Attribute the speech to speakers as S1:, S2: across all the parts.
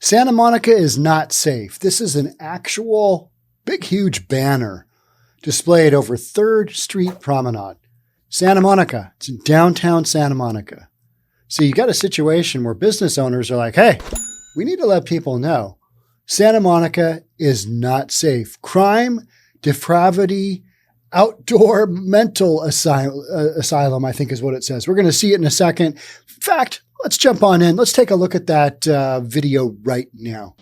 S1: Santa Monica is not safe. This is an actual big, huge banner displayed over 3rd Street Promenade. Santa Monica. It's in downtown Santa Monica. So you got a situation where business owners are like, hey, we need to let people know Santa Monica is not safe. Crime, Depravity Outdoor Mental Asylum, I think is what it says. We're going to see it in a second. In fact, let's jump on in. Let's take a look at that video right now.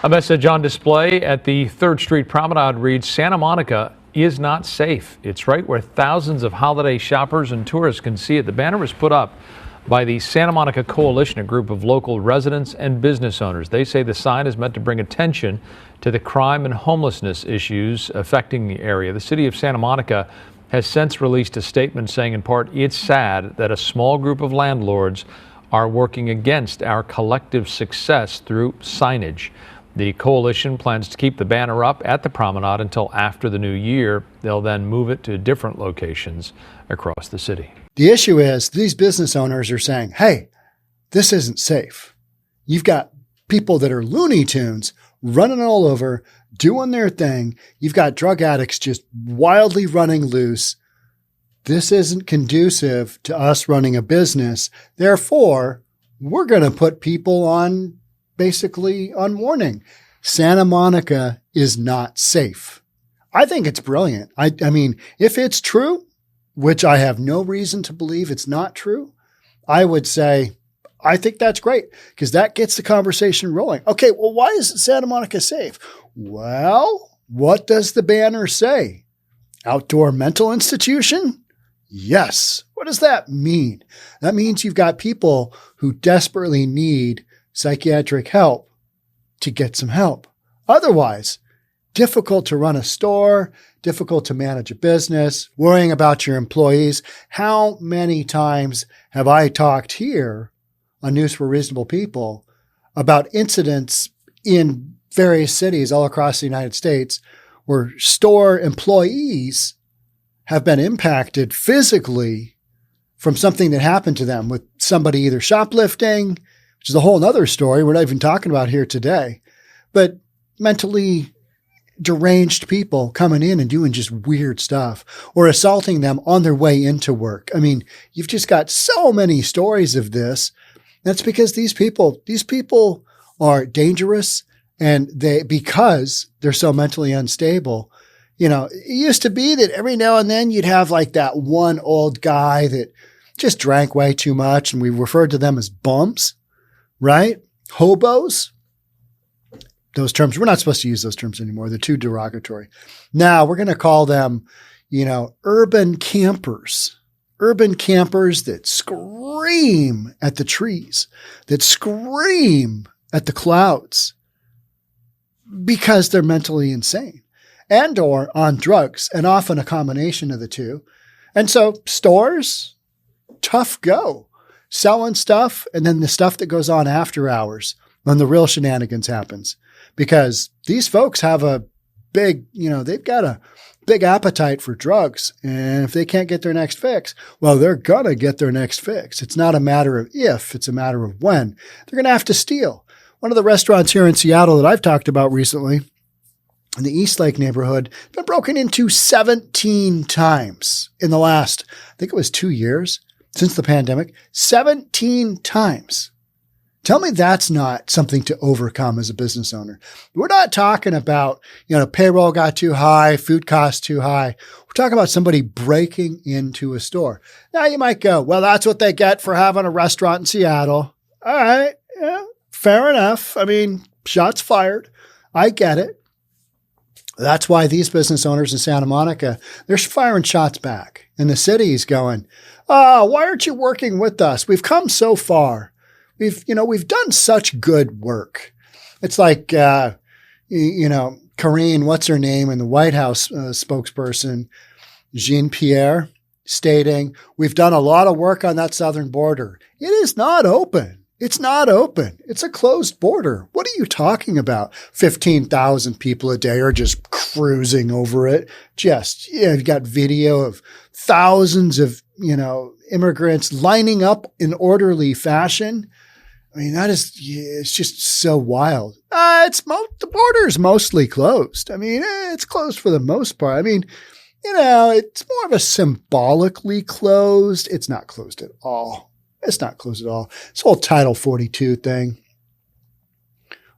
S2: A message on display at the 3rd Street Promenade reads, Santa Monica is not safe. It's right where thousands of holiday shoppers and tourists can see it. The banner was put up by the Santa Monica Coalition, a group of local residents and business owners. They say the sign is meant to bring attention to the crime and homelessness issues affecting the area. The city of Santa Monica has since released a statement saying, in part, it's sad that a small group of landlords are working against our collective success through signage. The coalition plans to keep the banner up at the promenade until after the new year. They'll then move it to different locations across the city.
S1: The issue is these business owners are saying, hey, this isn't safe. You've got people that are Looney Tunes running all over, doing their thing. You've got drug addicts just wildly running loose. This isn't conducive to us running a business. Therefore, we're going to put people on warning. Santa Monica is not safe. I think it's brilliant. I mean, if it's true, which I have no reason to believe it's not true, I would say, I think that's great because that gets the conversation rolling. Okay, well, why isn't Santa Monica safe? Well, what does the banner say? Outdoor mental institution? Yes. What does that mean? That means you've got people who desperately need psychiatric help to get some help. Otherwise, difficult to run a store, difficult to manage a business, worrying about your employees. How many times have I talked here on News for Reasonable People about incidents in various cities all across the United States where store employees have been impacted physically from something that happened to them with somebody either shoplifting, which is a whole other story we're not even talking about here today, but mentally deranged people coming in and doing just weird stuff or assaulting them on their way into work. I mean, you've just got so many stories of this. That's because these people are dangerous and because they're so mentally unstable. You know, it used to be that every now and then you'd have like that one old guy that just drank way too much and we referred to them as bums, right? Hobos. Those terms, we're not supposed to use those terms anymore. They're too derogatory. Now we're going to call them, urban campers. Urban campers that scream at the trees, that scream at the clouds because they're mentally insane and or on drugs, and often a combination of the two. And so stores, tough go, selling stuff, and then the stuff that goes on after hours when the real shenanigans happens. Because these folks have a big, they've got a big appetite for drugs. And if they can't get their next fix, well, they're going to get their next fix. It's not a matter of if, it's a matter of when. They're going to have to steal. One of the restaurants here in Seattle that I've talked about recently in the Eastlake neighborhood has been broken into 17 times in the last, I think it was 2 years since the pandemic, 17 times. Tell me that's not something to overcome as a business owner. We're not talking about, payroll got too high, food costs too high. We're talking about somebody breaking into a store. Now you might go, well, that's what they get for having a restaurant in Seattle. All right. Yeah, fair enough. I mean, shots fired. I get it. That's why these business owners in Santa Monica, they're firing shots back. And the city's going, oh, why aren't you working with us? We've come so far. We've done such good work. It's like, Karine, what's her name, and the White House spokesperson, Jean-Pierre, stating, we've done a lot of work on that southern border. It is not open. It's not open. It's a closed border. What are you talking about? 15,000 people a day are just cruising over it. You've got video of thousands of, immigrants lining up in orderly fashion. I mean, it's just so wild. The border's mostly closed. I mean, it's closed for the most part. I mean, it's more of a symbolically closed. It's not closed at all. It's not closed at all. This whole Title 42 thing.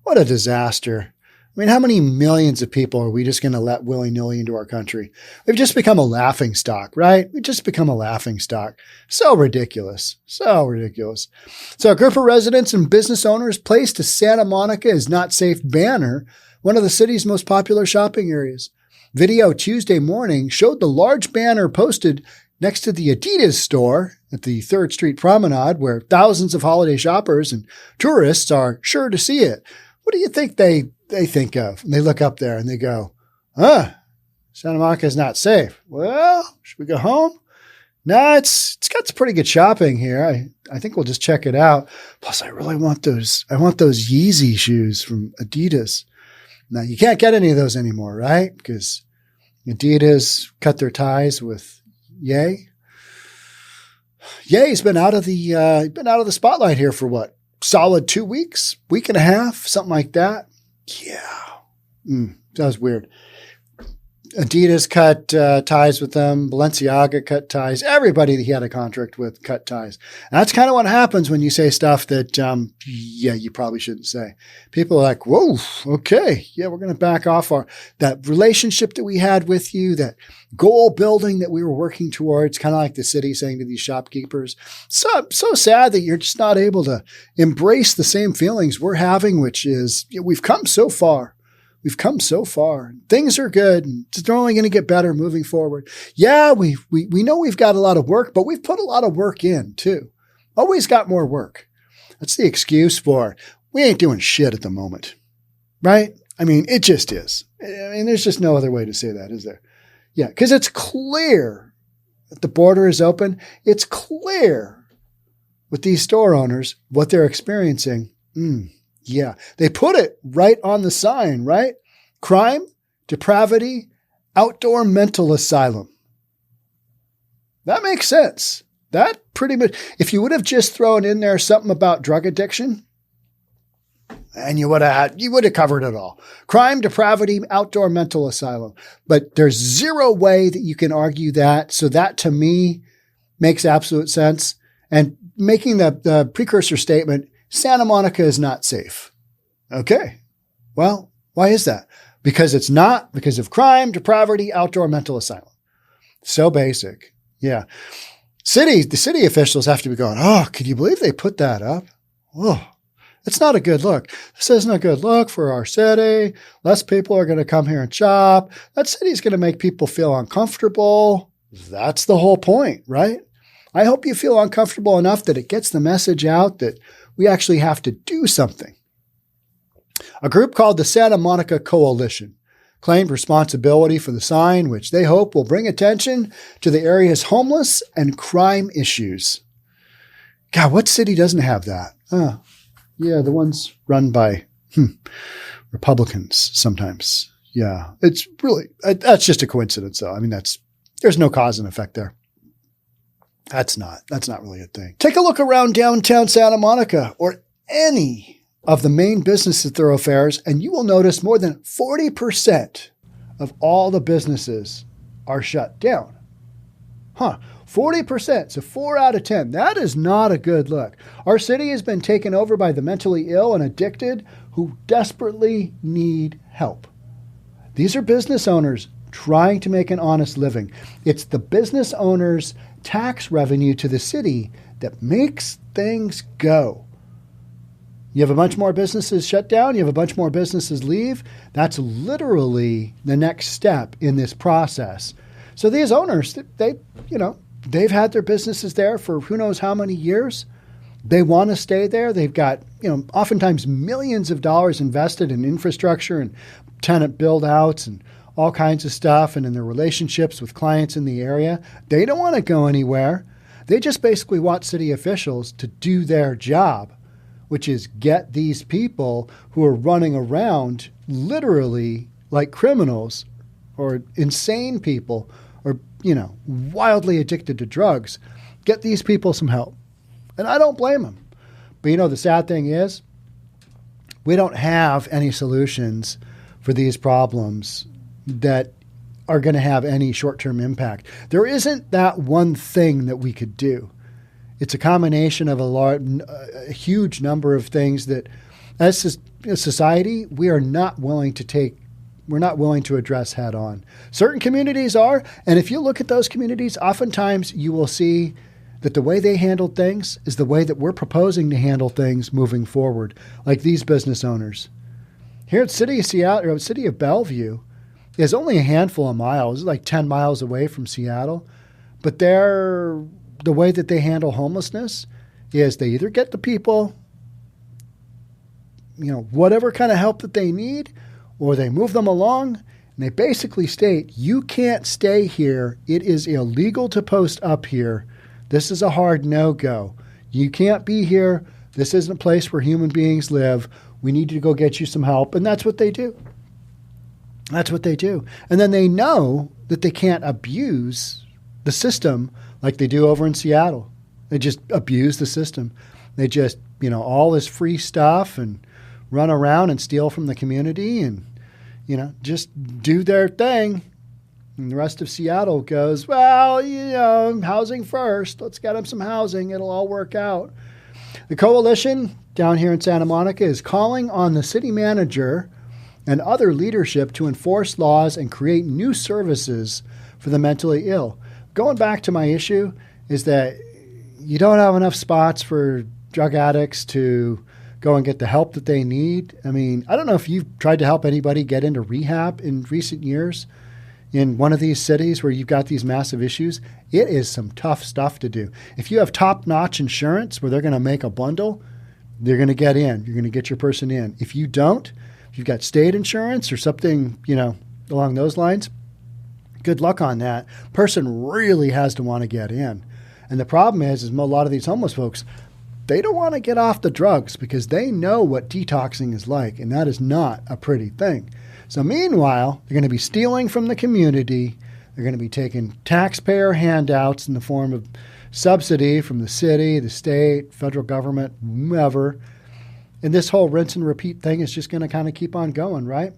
S1: What a disaster. I mean, how many millions of people are we just going to let willy-nilly into our country? We've just become a laughing stock, right? We've just become a laughing stock. So ridiculous. So ridiculous. So a group of residents and business owners placed a Santa Monica is not safe banner, one of the city's most popular shopping areas. Video Tuesday morning showed the large banner posted next to the Adidas store at the 3rd Street Promenade, where thousands of holiday shoppers and tourists are sure to see it. What do you think they think of? And they look up there and they go, Santa Monica is not safe. Well, should we go home? No, it's got some pretty good shopping here. I think we'll just check it out. Plus, I really want those. I want those Yeezy shoes from Adidas. Now, you can't get any of those anymore, right? Because Adidas cut their ties with Ye. Ye's been out of the spotlight here for what? Solid 2 weeks, week and a half, something like that. Yeah. That was weird. Adidas cut ties with them. Balenciaga cut ties. Everybody that he had a contract with cut ties. And that's kind of what happens when you say stuff that, you probably shouldn't say. People are like, whoa, okay. Yeah, we're going to back off that relationship that we had with you, that goal building that we were working towards, kind of like the city saying to these shopkeepers. So sad that you're just not able to embrace the same feelings we're having, which is we've come so far. We've come so far. Things are good. And they're only going to get better moving forward. Yeah, we know we've got a lot of work, but we've put a lot of work in too. Always got more work. That's the excuse for we ain't doing shit at the moment, right? I mean, it just is. I mean, there's just no other way to say that, is there? Yeah, because it's clear that the border is open. It's clear with these store owners what they're experiencing. Yeah, they put it right on the sign, right? Crime, Depravity Outdoor Mental Asylum. That makes sense. That pretty much, if you would have just thrown in there something about drug addiction, and you would have covered it all. Crime, Depravity Outdoor Mental Asylum. But there's zero way that you can argue that. So that to me makes absolute sense. And making the precursor statement, Santa Monica is not safe. Okay. Well, why is that? Because it's not because of crime, depravity, outdoor mental asylum. So basic. Yeah. The city officials have to be going, oh, can you believe they put that up? Oh, it's not a good look. This isn't a good look for our city. Less people are going to come here and shop. That city's going to make people feel uncomfortable. That's the whole point, right? I hope you feel uncomfortable enough that it gets the message out that we actually have to do something. A group called the Santa Monica Coalition claimed responsibility for the sign, which they hope will bring attention to the area's homeless and crime issues. God, what city doesn't have that? Yeah, the ones run by Republicans sometimes. Yeah, it's really, that's just a coincidence though. I mean, there's no cause and effect there. That's not really a thing. Take a look around downtown Santa Monica or any of the main business thoroughfares, and you will notice more than 40% of all the businesses are shut down. 40%. So 4 out of 10. That is not a good look. Our city has been taken over by the mentally ill and addicted who desperately need help. These are business owners trying to make an honest living. It's the business owners' tax revenue to the city that makes things go. You have a bunch more businesses shut down. You have a bunch more businesses leave. That's literally the next step in this process. So these owners, they've had their businesses there for who knows how many years. They want to stay there. They've got, oftentimes millions of dollars invested in infrastructure and tenant build outs and all kinds of stuff, and in their relationships with clients in the area. They don't want to go anywhere. They just basically want city officials to do their job, which is get these people who are running around literally like criminals or insane people or, wildly addicted to drugs, get these people some help. And I don't blame them But the sad thing is, we don't have any solutions for these problems that are going to have any short-term impact. There isn't that one thing that we could do. It's a combination of a huge number of things that, as a society, we're not willing to address head on. Certain communities are, and if you look at those communities, oftentimes you will see that the way they handled things is the way that we're proposing to handle things moving forward, like these business owners. Here at City of Seattle, or City of Bellevue, is only a handful of miles, like 10 miles away from Seattle, but the way that they handle homelessness is they either get the people, whatever kind of help that they need, or they move them along, and they basically state, you can't stay here. It is illegal to post up here. This is a hard no-go. You can't be here. This isn't a place where human beings live. We need to go get you some help. And that's what they do. That's what they do. And then they know that they can't abuse the system like they do over in Seattle. They just abuse the system. They just, all this free stuff and run around and steal from the community and, just do their thing. And the rest of Seattle goes, well, housing first. Let's get them some housing. It'll all work out. The coalition down here in Santa Monica is calling on the city manager and other leadership to enforce laws and create new services for the mentally ill. Going back to my issue is that you don't have enough spots for drug addicts to go and get the help that they need. I mean, I don't know if you've tried to help anybody get into rehab in recent years in one of these cities where you've got these massive issues. It is some tough stuff to do. If you have top-notch insurance where they're going to make a bundle, they're going to get in. You're going to get your person in. If you don't, if you've got state insurance or something, along those lines, good luck on that. Person really has to want to get in. And the problem is a lot of these homeless folks, they don't want to get off the drugs because they know what detoxing is like, and that is not a pretty thing. So meanwhile, they're going to be stealing from the community. They're going to be taking taxpayer handouts in the form of subsidy from the city, the state, federal government, whomever. And this whole rinse and repeat thing is just going to kind of keep on going, right?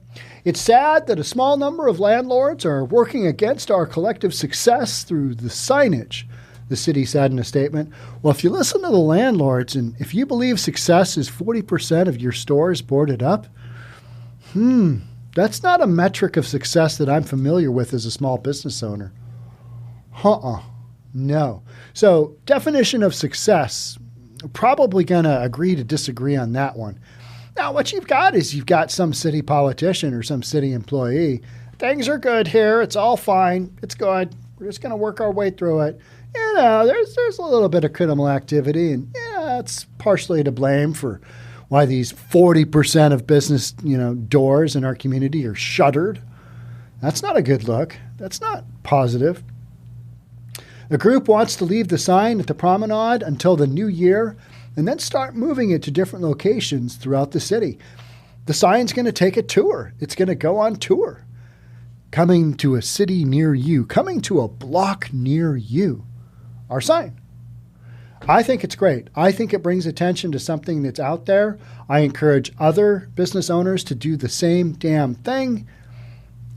S1: It's sad that a small number of landlords are working against our collective success through the signage, the city said in a statement. Well, if you listen to the landlords and if you believe success is 40% of your stores boarded up, that's not a metric of success that I'm familiar with as a small business owner. No. So definition of success, probably going to agree to disagree on that one. Now, what you've got is you've got some city politician or some city employee. Things are good here. It's all fine. It's good. We're just going to work our way through it. There's a little bit of criminal activity, and it's partially to blame for why these 40% of business, doors in our community are shuttered. That's not a good look. That's not positive. The group wants to leave the sign at the promenade until the new year and then start moving it to different locations throughout the city. The sign's going to take a tour. It's going to go on tour. Coming to a city near you, coming to a block near you. Our sign. I think it's great. I think it brings attention to something that's out there. I encourage other business owners to do the same damn thing.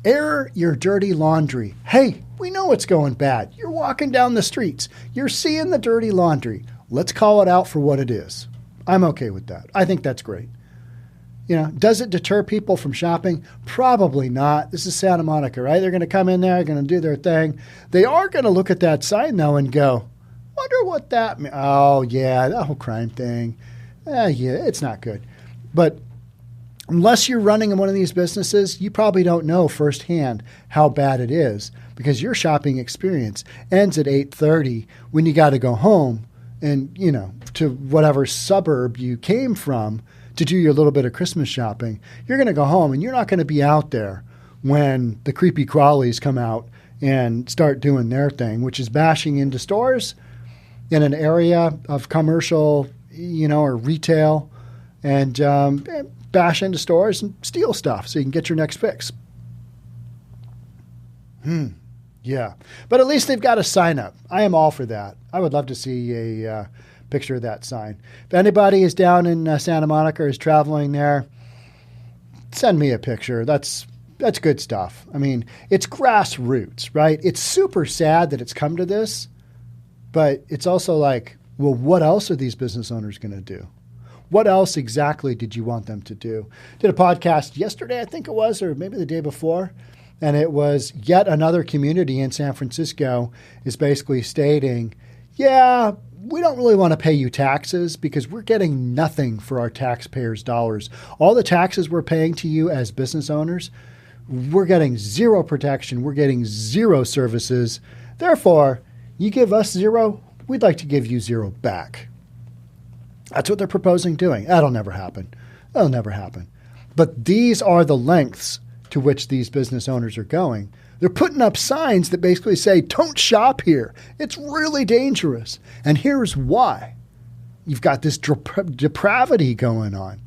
S1: Air your dirty laundry. Hey, we know it's going bad. You're walking down the streets. You're seeing the dirty laundry. Let's call it out for what it is. I'm okay with that. I think that's great. Does it deter people from shopping? Probably not. This is Santa Monica, right? They're going to come in there, they're going to do their thing. They are going to look at that sign, though, and go, wonder what that means. Oh, yeah, that whole crime thing. Yeah, it's not good. But unless you're running in one of these businesses, you probably don't know firsthand how bad it is because your shopping experience ends at 8:30 when you got to go home and, to whatever suburb you came from to do your little bit of Christmas shopping. You're going to go home and you're not going to be out there when the creepy crawlies come out and start doing their thing, which is bashing into stores in an area of commercial, or retail, and bash into stores and steal stuff so you can get your next fix. Yeah. But at least they've got a sign up. I am all for that. I would love to see a picture of that sign. If anybody is down in Santa Monica or is traveling there, send me a picture. That's good stuff. I mean, it's grassroots, right? It's super sad that it's come to this, but it's also like, well, what else are these business owners going to do? What else exactly did you want them to do? Did a podcast yesterday, I think it was, or maybe the day before, and it was yet another community in San Francisco is basically stating, yeah, we don't really want to pay you taxes because we're getting nothing for our taxpayers' dollars. All the taxes we're paying to you as business owners, we're getting zero protection. We're getting zero services. Therefore, you give us zero, we'd like to give you zero back. That's what they're proposing doing. That'll never happen. That'll never happen. But these are the lengths to which these business owners are going. They're putting up signs that basically say, don't shop here. It's really dangerous. And here's why. You've got this depravity going on.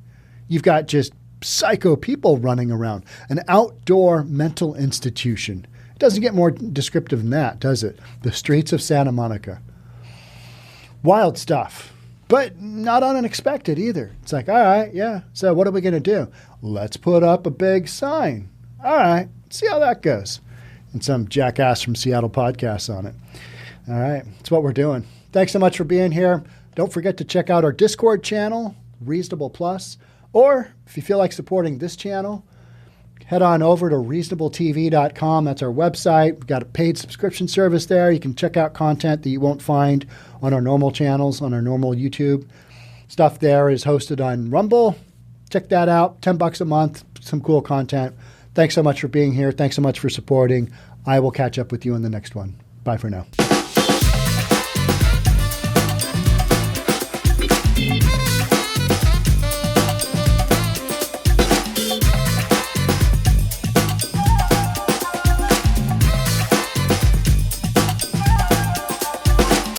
S1: You've got just psycho people running around. An outdoor mental institution. It doesn't get more descriptive than that, does it? The streets of Santa Monica. Wild stuff. But not unexpected either. It's like, all right, yeah. So what are we going to do? Let's put up a big sign. All right, see how that goes. And some jackass from Seattle podcasts on it. All right, that's what we're doing. Thanks so much for being here. Don't forget to check out our Discord channel, Reasonable Plus. Or if you feel like supporting this channel, head on over to reasonabletv.com. That's our website. We've got a paid subscription service there. You can check out content that you won't find on our normal channels, on our normal YouTube. Stuff there is hosted on Rumble. Check that out. $10 a month. Some cool content. Thanks so much for being here. Thanks so much for supporting. I will catch up with you in the next one. Bye for now.